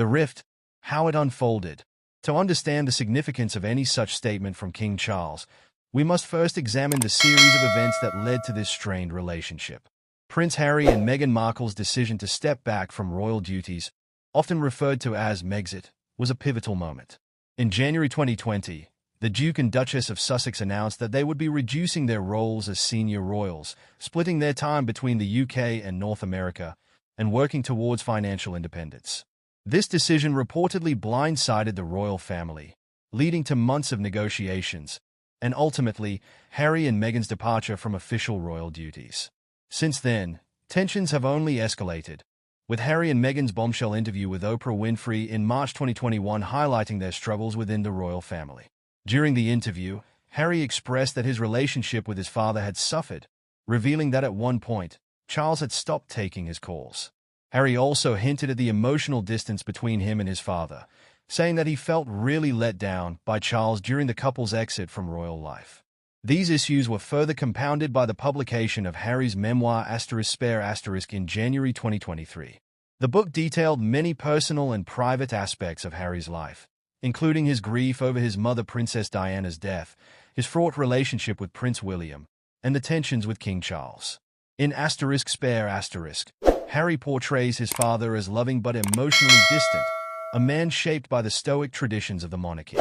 The rift, how it unfolded. To understand the significance of any such statement from King Charles, we must first examine the series of events that led to this strained relationship. Prince Harry and Meghan Markle's decision to step back from royal duties, often referred to as Megxit, was a pivotal moment. In January 2020, the Duke and Duchess of Sussex announced that they would be reducing their roles as senior royals, splitting their time between the UK and North America, and working towards financial independence. This decision reportedly blindsided the royal family, leading to months of negotiations, and ultimately, Harry and Meghan's departure from official royal duties. Since then, tensions have only escalated, with Harry and Meghan's bombshell interview with Oprah Winfrey in March 2021 highlighting their struggles within the royal family. During the interview, Harry expressed that his relationship with his father had suffered, revealing that at one point, Charles had stopped taking his calls. Harry also hinted at the emotional distance between him and his father, saying that he felt really let down by Charles during the couple's exit from royal life. These issues were further compounded by the publication of Harry's memoir *Spare* in January 2023. The book detailed many personal and private aspects of Harry's life, including his grief over his mother Princess Diana's death, his fraught relationship with Prince William, and the tensions with King Charles. In *Spare*, Harry portrays his father as loving but emotionally distant, a man shaped by the stoic traditions of the monarchy.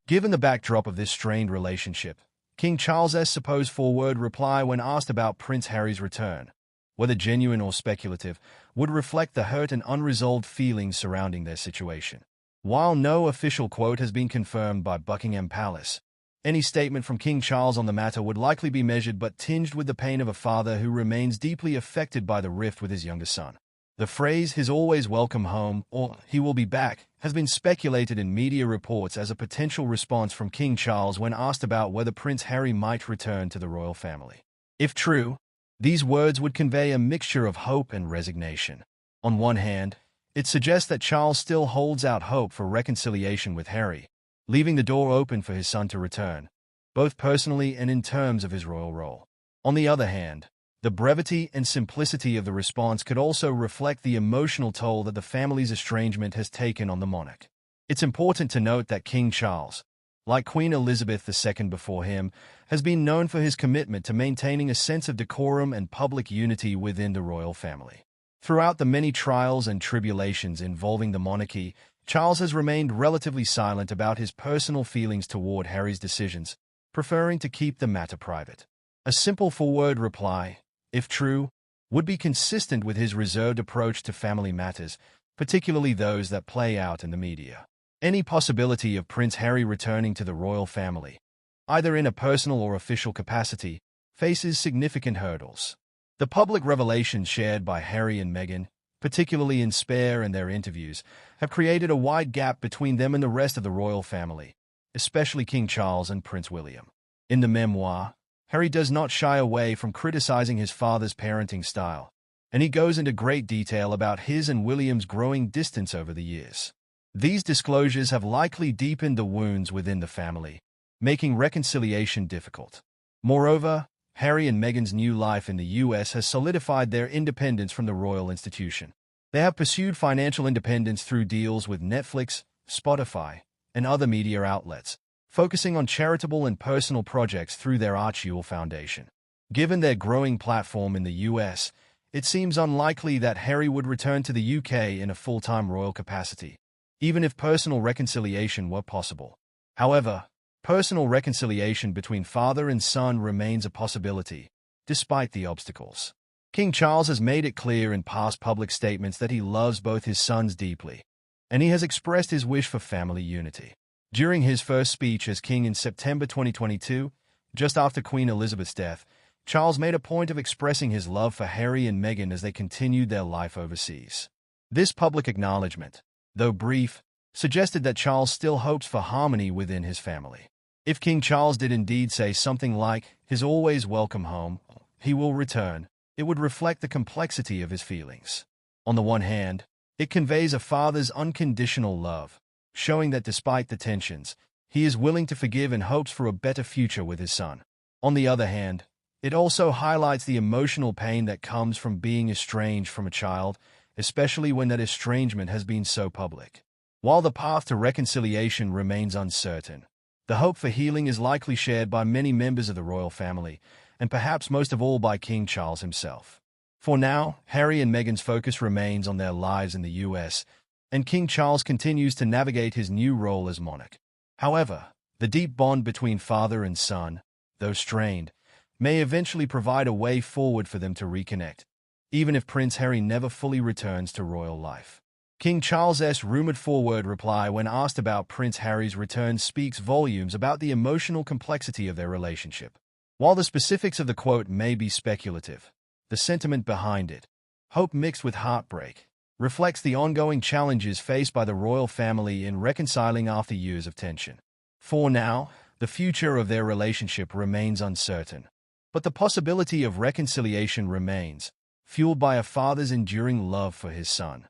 Given the backdrop of this strained relationship, King Charles's supposed forward reply when asked about Prince Harry's return, whether genuine or speculative, would reflect the hurt and unresolved feelings surrounding their situation. While no official quote has been confirmed by Buckingham Palace, any statement from King Charles on the matter would likely be measured but tinged with the pain of a father who remains deeply affected by the rift with his younger son. The phrase, "he's always welcome home," or "he will be back," has been speculated in media reports as a potential response from King Charles when asked about whether Prince Harry might return to the royal family. If true, these words would convey a mixture of hope and resignation. On one hand, it suggests that Charles still holds out hope for reconciliation with Harry, leaving the door open for his son to return, both personally and in terms of his royal role. On the other hand, the brevity and simplicity of the response could also reflect the emotional toll that the family's estrangement has taken on the monarch. It's important to note that King Charles, like Queen Elizabeth II before him, has been known for his commitment to maintaining a sense of decorum and public unity within the royal family. Throughout the many trials and tribulations involving the monarchy, Charles has remained relatively silent about his personal feelings toward Harry's decisions, preferring to keep the matter private. A simple forward reply, if true, would be consistent with his reserved approach to family matters, particularly those that play out in the media. Any possibility of Prince Harry returning to the royal family, either in a personal or official capacity, faces significant hurdles. The public revelations shared by Harry and Meghan, particularly in Spare and their interviews, have created a wide gap between them and the rest of the royal family, especially King Charles and Prince William. In the memoir, Harry does not shy away from criticizing his father's parenting style, and he goes into great detail about his and William's growing distance over the years. These disclosures have likely deepened the wounds within the family, making reconciliation difficult. Moreover, Harry and Meghan's new life in the U.S. has solidified their independence from the royal institution. They have pursued financial independence through deals with Netflix, Spotify, and other media outlets, focusing on charitable and personal projects through their Archewell Foundation. Given their growing platform in the U.S., it seems unlikely that Harry would return to the UK in a full-time royal capacity, even if personal reconciliation were possible. However, personal reconciliation between father and son remains a possibility, despite the obstacles. King Charles has made it clear in past public statements that he loves both his sons deeply, and he has expressed his wish for family unity. During his first speech as king in September 2022, just after Queen Elizabeth's death, Charles made a point of expressing his love for Harry and Meghan as they continued their life overseas. This public acknowledgement, though brief, suggested that Charles still hopes for harmony within his family. If King Charles did indeed say something like, "He's always welcome home, he will return," it would reflect the complexity of his feelings. On the one hand, it conveys a father's unconditional love, showing that despite the tensions, he is willing to forgive and hopes for a better future with his son. On the other hand, it also highlights the emotional pain that comes from being estranged from a child, especially when that estrangement has been so public. While the path to reconciliation remains uncertain, the hope for healing is likely shared by many members of the royal family, and perhaps most of all by King Charles himself. For now, Harry and Meghan's focus remains on their lives in the US, and King Charles continues to navigate his new role as monarch. However, the deep bond between father and son, though strained, may eventually provide a way forward for them to reconnect, even if Prince Harry never fully returns to royal life. King Charles's rumored forward reply when asked about Prince Harry's return speaks volumes about the emotional complexity of their relationship. While the specifics of the quote may be speculative, the sentiment behind it, hope mixed with heartbreak, reflects the ongoing challenges faced by the royal family in reconciling after years of tension. For now, the future of their relationship remains uncertain, but the possibility of reconciliation remains, fueled by a father's enduring love for his son.